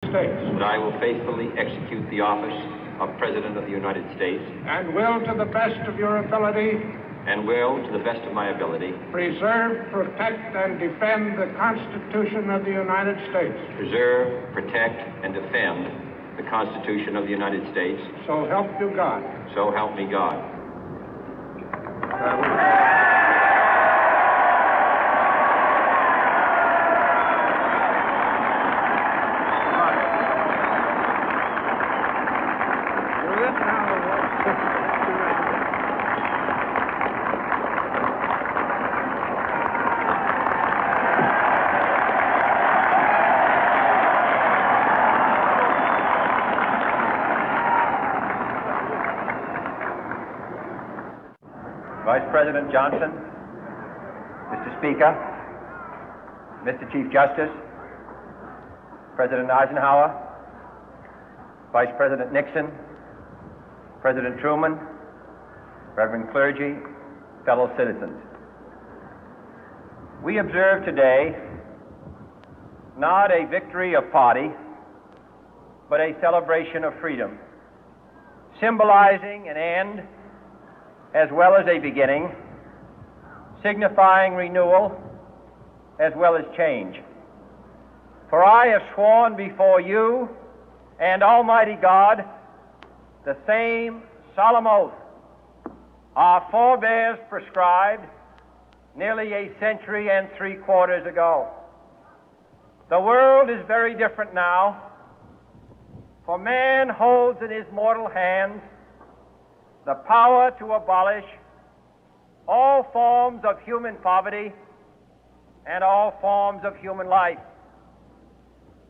States. That I will faithfully execute the office of President of the United States. And will, to the best of your ability, and will, to the best of my ability, preserve, protect, and defend the Constitution of the United States. Preserve, protect, and defend the Constitution of the United States. So help you God. So help me God. Vice President Johnson, Mr. Speaker, Mr. Chief Justice, President Eisenhower, Vice President Nixon, President Truman, Reverend clergy, fellow citizens. We observe today not a victory of party, but a celebration of freedom, symbolizing an end as well as a beginning, signifying renewal as well as change. For I have sworn before you and Almighty God the same solemn oath our forebears prescribed nearly a century and 3/4 ago. The world is very different now, for man holds in his mortal hands the power to abolish all forms of human poverty and all forms of human life.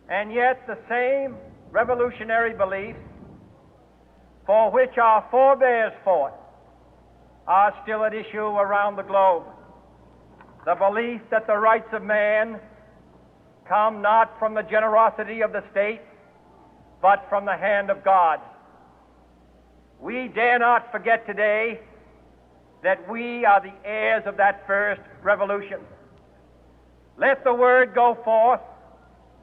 And yet the same revolutionary beliefs for which our forebears fought are still at issue around the globe. The belief that the rights of man come not from the generosity of the state, but from the hand of God. We dare not forget today that we are the heirs of that first revolution. Let the word go forth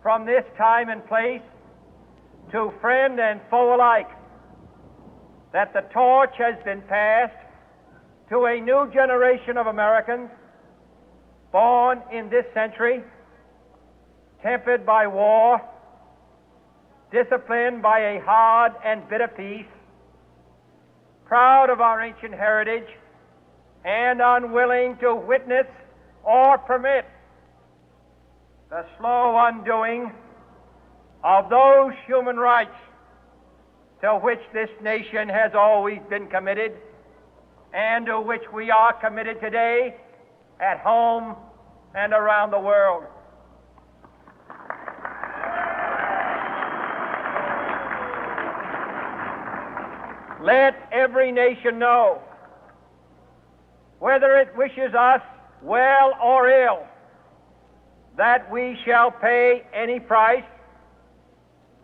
from this time and place to friend and foe alike that the torch has been passed to a new generation of Americans born in this century, tempered by war, disciplined by a hard and bitter peace, proud of our ancient heritage, and unwilling to witness or permit the slow undoing of those human rights to which this nation has always been committed and to which we are committed today at home and around the world. Let every nation know, whether it wishes us well or ill, that we shall pay any price,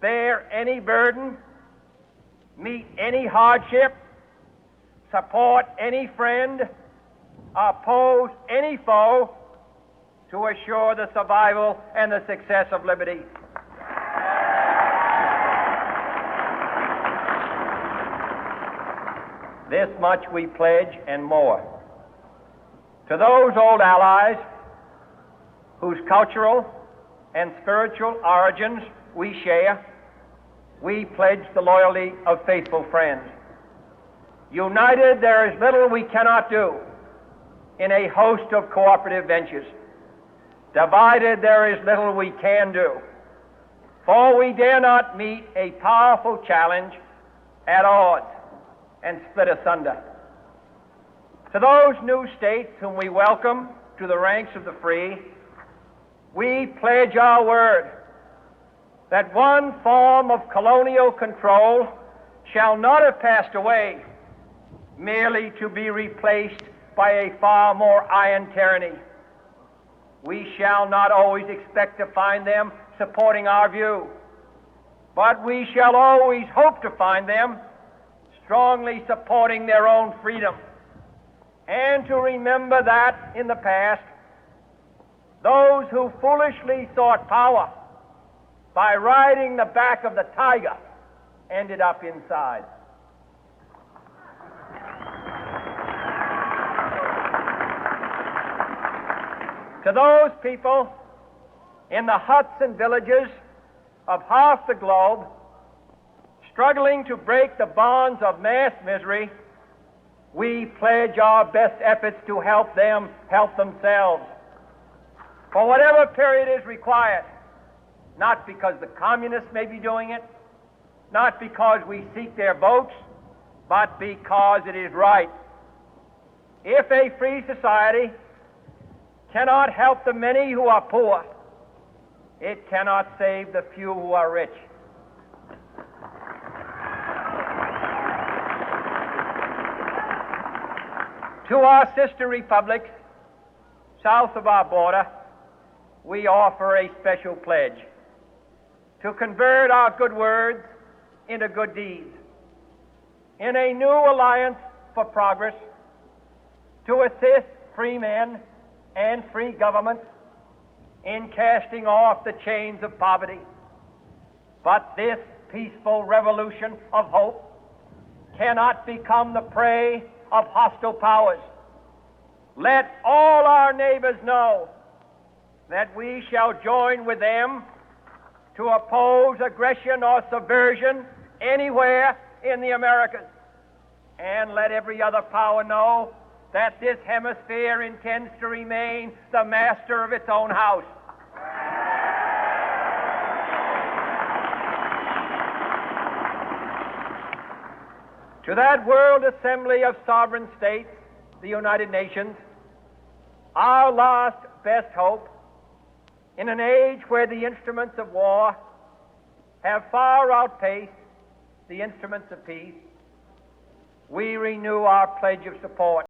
bear any burden, meet any hardship, support any friend, oppose any foe to assure the survival and the success of liberty. This much we pledge and more. To those old allies whose cultural and spiritual origins we share, we pledge the loyalty of faithful friends. United, there is little we cannot do in a host of cooperative ventures. Divided, there is little we can do, for we dare not meet a powerful challenge at odds and split asunder. To those new states whom we welcome to the ranks of the free, we pledge our word that one form of colonial control shall not have passed away, merely to be replaced by a far more iron tyranny. We shall not always expect to find them supporting our view, but we shall always hope to find them strongly supporting their own freedom, and to remember that in the past, those who foolishly sought power by riding the back of the tiger, ended up inside. To those people in the huts and villages of half the globe struggling to break the bonds of mass misery, we pledge our best efforts to help them help themselves for whatever period is required, not because the communists may be doing it, not because we seek their votes, but because it is right. If a free society cannot help the many who are poor, it cannot save the few who are rich. To our sister republics south of our border, we offer a special pledge to convert our good words into good deeds, in a new alliance for progress, to assist free men and free governments in casting off the chains of poverty. But this peaceful revolution of hope cannot become the prey of hostile powers. Let all our neighbors know that we shall join with them to oppose aggression or subversion anywhere in the Americas. And let every other power know that this hemisphere intends to remain the master of its own house. To that World Assembly of Sovereign States, the United Nations, our last best hope, in an age where the instruments of war have far outpaced the instruments of peace, we renew our pledge of support.